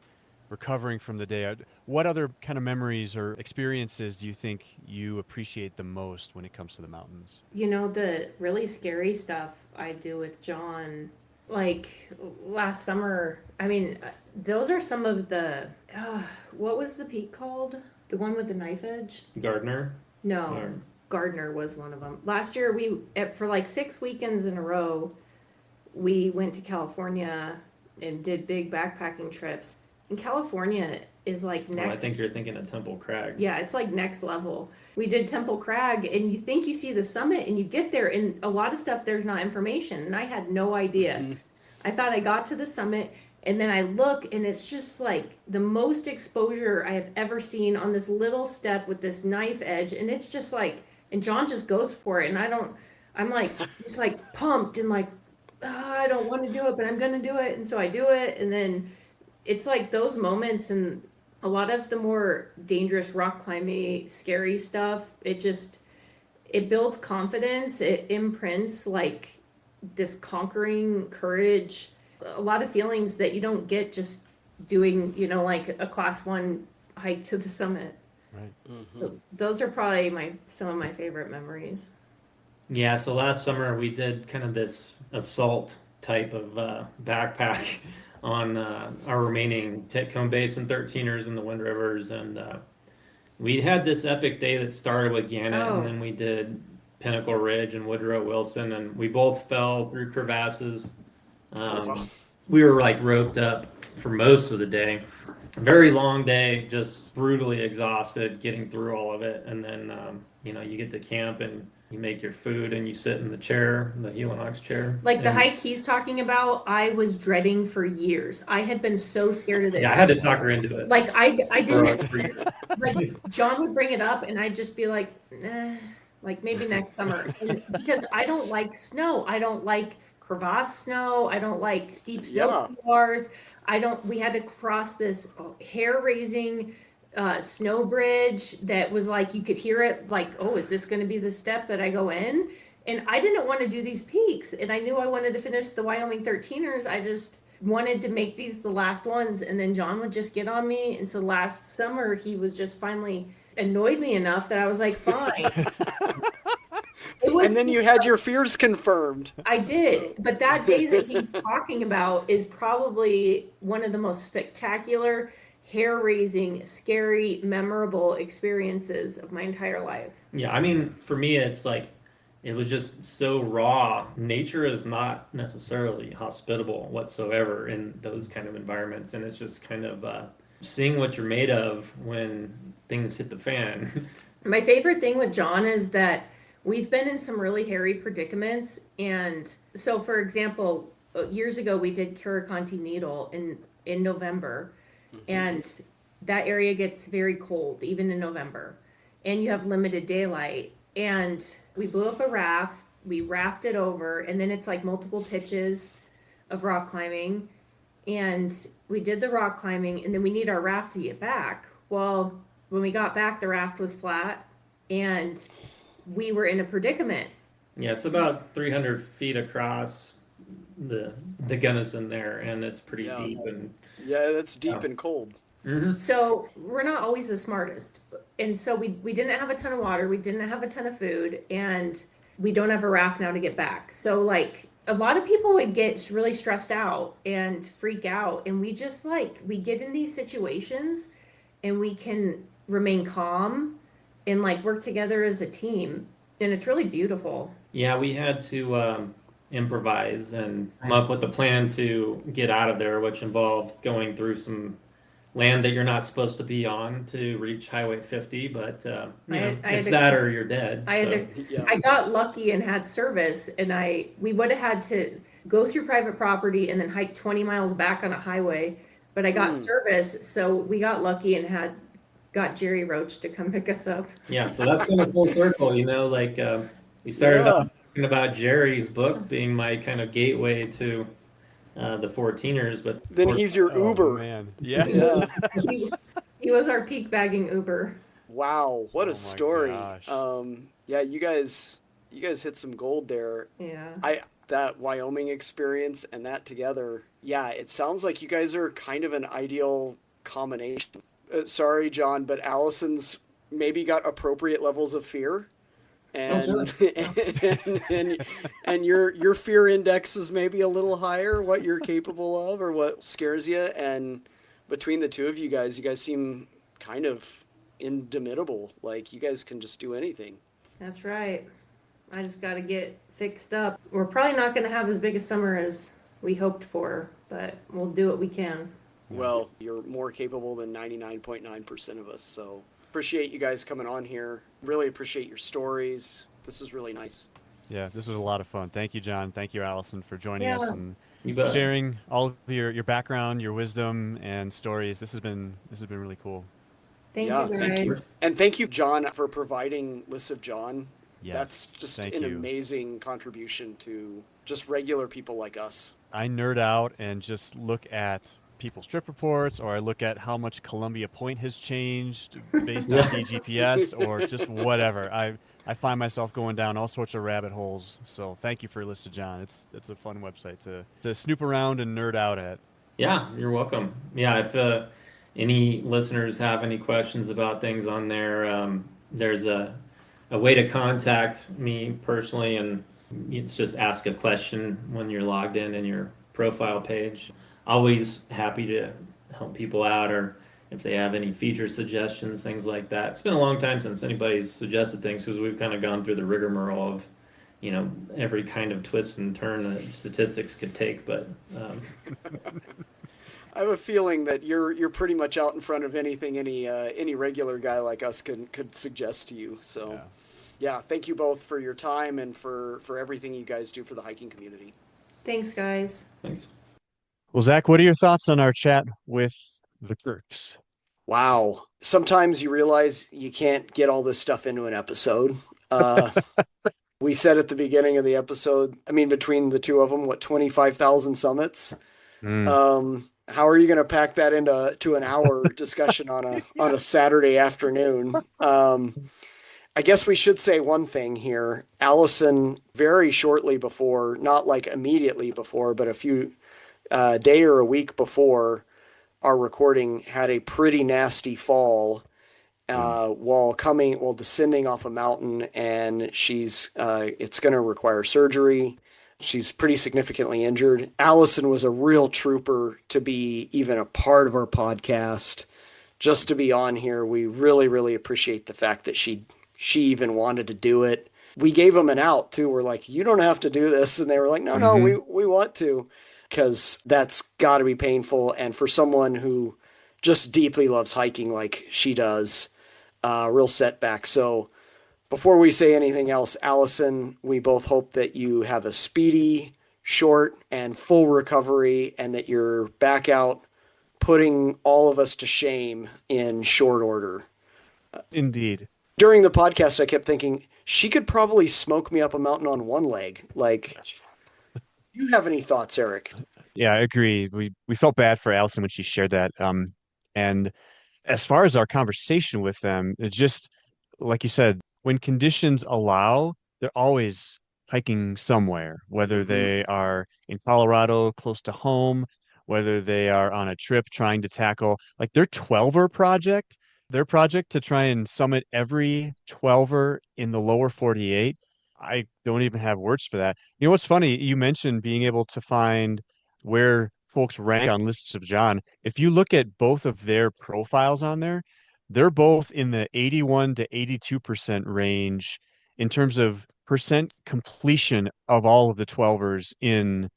recovering from the day. What other kind of memories or experiences do you think you appreciate the most when it comes to the mountains? The really scary stuff I do with John, like last summer, those are some of the, what was the peak called? The one with the knife edge? Gardner? No, Or- Gardner was one of them. Last year, for like 6 weekends in a row, we went to California and did big backpacking trips. And California is like next. Oh, I think you're thinking of Temple Crag. Yeah, it's like next level. We did Temple Crag, and you think you see the summit, and you get there, and a lot of stuff there's not information, and I had no idea. I thought I got to the summit, And then I look and it's just like the most exposure I have ever seen on this little step with this knife edge. And it's just like, and John just goes for it. And I'm like, just like pumped and like, I don't want to do it, but I'm going to do it. And so I do it. And then it's like those moments and a lot of the more dangerous rock climbing, scary stuff, it builds confidence. It imprints like this conquering courage, a lot of feelings that you don't get just doing, like a class 1 hike to the summit. Right. So those are probably some of my favorite memories. Yeah, so last summer we did kind of this assault type of backpack on our remaining Titcomb Basin 13ers in the Wind Rivers, and we had this epic day that started with Gannett, and then we did Pinnacle Ridge and Woodrow Wilson, and we both fell through crevasses. We were like roped up for most of the day. Very long day, just brutally exhausted getting through all of it, and then you get to camp and you make your food and you sit in the chair, the Helinox chair. Like the hike he's talking about, I was dreading for years. I had been so scared of this. Yeah, I had to talk her into it. Like I didn't like John would bring it up and I'd just be like, like maybe next summer. And because I don't like snow. I don't like crevasse snow. I don't like steep snow couloirs. We had to cross this hair-raising snow bridge that was like, you could hear it like, oh, is this going to be the step that I go in? And I didn't want to do these peaks. And I knew I wanted to finish the Wyoming 13ers. I just wanted to make these the last ones. And then John would just get on me. And so last summer, he was just finally annoyed me enough that I was like, fine. And then you had your fears confirmed. I did. But that day that he's talking about is probably one of the most spectacular, hair-raising, scary, memorable experiences of my entire life. Yeah, I mean, for me, it's like, it was just so raw. Nature is not necessarily hospitable whatsoever in those kind of environments. And it's just kind of seeing what you're made of when things hit the fan. My favorite thing with John is that we've been in some really hairy predicaments. And so, for example, years ago, we did Kirakonti Needle in November. And that area gets very cold, even in November. And you have limited daylight. And we blew up a raft, we rafted over, and then it's like multiple pitches of rock climbing. And we did the rock climbing, and then we need our raft to get back. Well, when we got back, the raft was flat, and we were in a predicament. Yeah, it's about 300 feet across the Gunnison there, and it's pretty deep. And yeah, that's deep and cold. Mm-hmm. So we're not always the smartest. And so we didn't have a ton of water. We didn't have a ton of food. And we don't have a raft now to get back. So like a lot of people would get really stressed out and freak out. And we just we get in these situations and we can remain calm and like work together as a team. And it's really beautiful. Yeah, we had to improvise and come up with a plan to get out of there, which involved going through some land that you're not supposed to be on to reach Highway 50, but it's that or you're dead. I got lucky and had service, and we would have had to go through private property and then hike 20 miles back on a highway, but I got service, so we got lucky and got Jerry Roach to come pick us up. Yeah, so that's kind of full circle, we started out talking about Jerry's book being my kind of gateway to the 14ers, but then he's your Uber. Man. Yeah. He was our peak bagging Uber. Wow, what a story. Gosh. Yeah, you guys hit some gold there. Yeah. That Wyoming experience and that together. Yeah, it sounds like you guys are kind of an ideal combination. Sorry, John, but Alyson's maybe got appropriate levels of fear. And and your fear index is maybe a little higher, what you're capable of or what scares you. And between the two of you guys seem kind of indomitable. Like you guys can just do anything. That's right. I just got to get fixed up. We're probably not going to have as big a summer as we hoped for, but we'll do what we can. Well, you're more capable than 99.9% of us, so appreciate you guys coming on here. Really appreciate your stories. This was really nice. Yeah, this was a lot of fun. Thank you, John. Thank you, Alyson, for joining us. And You bet. sharing all of your background, your wisdom and stories. This has been really cool. Thank you Yeah. Thank you. guys. And thank you, John, for providing lists of John. That's Yes, just thank an you. amazing contribution to just regular people like us. I nerd out and just look at people's trip reports, or I look at how much Columbia Point has changed based on Yeah. DGPS, or just whatever. I find myself going down all sorts of rabbit holes. So thank you for your list of John. It's a fun website to snoop around and nerd out at. Yeah, you're welcome. Yeah, if any listeners have any questions about things on there, there's a way to contact me personally, and it's just ask a question when you're logged in your profile page. Always happy to help people out, or if they have any feature suggestions, things like that. It's been a long time since anybody's suggested things because we've kind of gone through the rigmarole of, every kind of twist and turn that statistics could take. But I have a feeling that you're pretty much out in front of anything any regular guy like us could suggest to you. So, Yeah. yeah, thank you both for your time and for everything you guys do for the hiking community. Thanks, guys. thanks. Well, Zach, what are your thoughts on our chat with the Kirks? Wow. Sometimes you realize you can't get all this stuff into an episode. Uh, we said at the beginning of the episode, I mean, between the two of them, what, 25,000 summits? Mm. How are you going to pack that into an hour discussion on a Saturday afternoon? I guess we should say one thing here. Allison, very shortly before, not like immediately before, but a few day or a week before our recording, had a pretty nasty fall while descending off a mountain, and it's going to require surgery. She's pretty significantly injured. Allison was a real trooper to be even a part of our podcast, just to be on here. We really, really appreciate the fact that she even wanted to do it. We gave them an out too. We're like, you don't have to do this, and they were like, no, no, Hmm. we want to, because that's got to be painful. And for someone who just deeply loves hiking like she does, real setback. So before we say anything else, Allison, we both hope that you have a speedy, short, and full recovery, and that you're back out putting all of us to shame in short order. Indeed. During the podcast, I kept thinking she could probably smoke me up a mountain on one leg. Like, do you have any thoughts, Eric? Yeah, I agree. We felt bad for Allison when she shared that. And as far as our conversation with them, it just like you said, when conditions allow, they're always hiking somewhere, whether Mm-hmm. they are in Colorado close to home, whether they are on a trip trying to tackle like their 12er project, their project to try and summit every 12er in the lower 48. I don't even have words for that. You know what's funny? You mentioned being able to find where folks rank on lists of John. If you look at both of their profiles on there, they're both in the 81 to 82% range in terms of percent completion of all of the 12ers in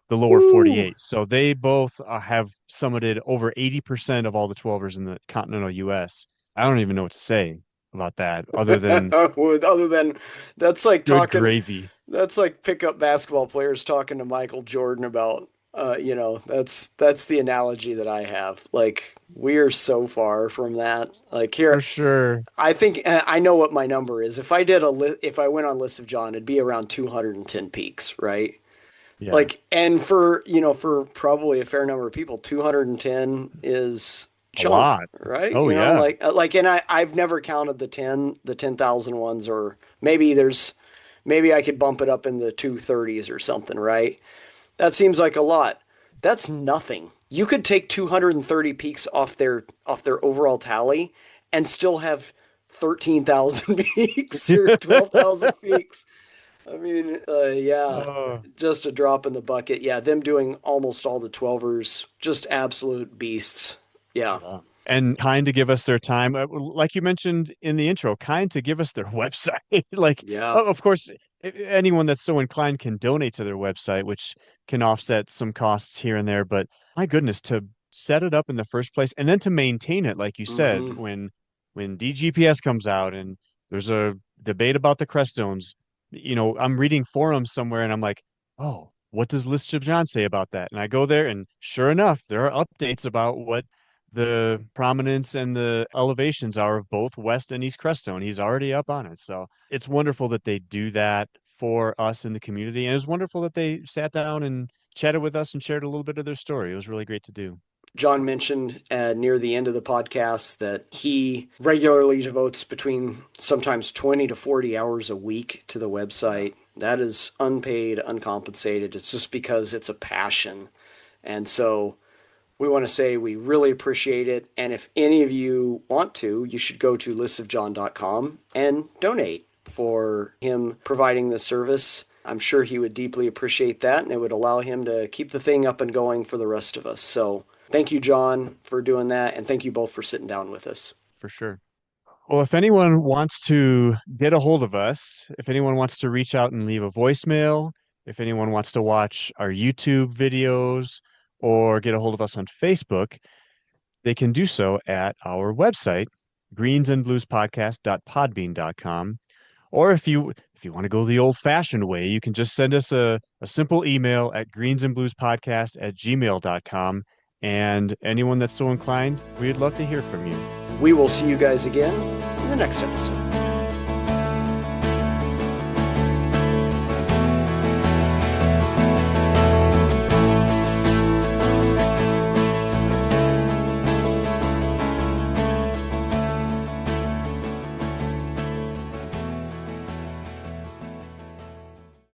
the lower Woo! 48. So they both have summited over 80% of all the 12ers in the continental US. I don't even know what to say about that other than Other than that's like good talking, gravy. that's like pickup basketball players talking to Michael Jordan about, that's the analogy that I have. Like, we are so far from that. Like, For here, sure. I think I know what my number is. If I went on List of John, it'd be around 210 peaks, right? Yeah. Like, and for probably a fair number of people, 210 is A chunk, lot. right? Oh yeah. And I've never counted the 10,000 ones, or maybe I could bump it up in the 230s or something, right? That seems like a lot. That's nothing. You could take 230 peaks off their overall tally and still have 13,000 peaks or 12,000 peaks. I mean, yeah, Oh. just a drop in the bucket. Yeah, them doing almost all the 12ers, just absolute beasts. Yeah. Yeah. And kind to give us their time, like you mentioned in the intro, kind to give us their website. Like, Yeah. of course, anyone that's so inclined can donate to their website, which can offset some costs here and there. But my goodness, to set it up in the first place and then to maintain it, like you said, Mm-hmm. when DGPS comes out and there's a debate about the crest zones, I'm reading forums somewhere and I'm like, oh, what does List of John say about that? And I go there, and sure enough, there are updates about what the prominence and the elevations are of both West and East Crestone. He's already up on it. So it's wonderful that they do that for us in the community. And it's wonderful that they sat down and chatted with us and shared a little bit of their story. It was really great to do. John mentioned near the end of the podcast that he regularly devotes between sometimes 20 to 40 hours a week to the website. That is unpaid, uncompensated. It's just because it's a passion. And so we want to say we really appreciate it. And if any of you want to, you should go to listofjohn.com and donate for him providing the service. I'm sure he would deeply appreciate that, and it would allow him to keep the thing up and going for the rest of us. So thank you, John, for doing that, and thank you both for sitting down with us. For sure. Well, if anyone wants to get a hold of us, if anyone wants to reach out and leave a voicemail, if anyone wants to watch our YouTube videos or get a hold of us on Facebook, they can do so at our website, greensandbluespodcast.podbean.com. Or if you want to go the old-fashioned way, you can just send us a simple email at greensandbluespodcast@gmail.com. And anyone that's so inclined, we'd love to hear from you. We will see you guys again in the next episode.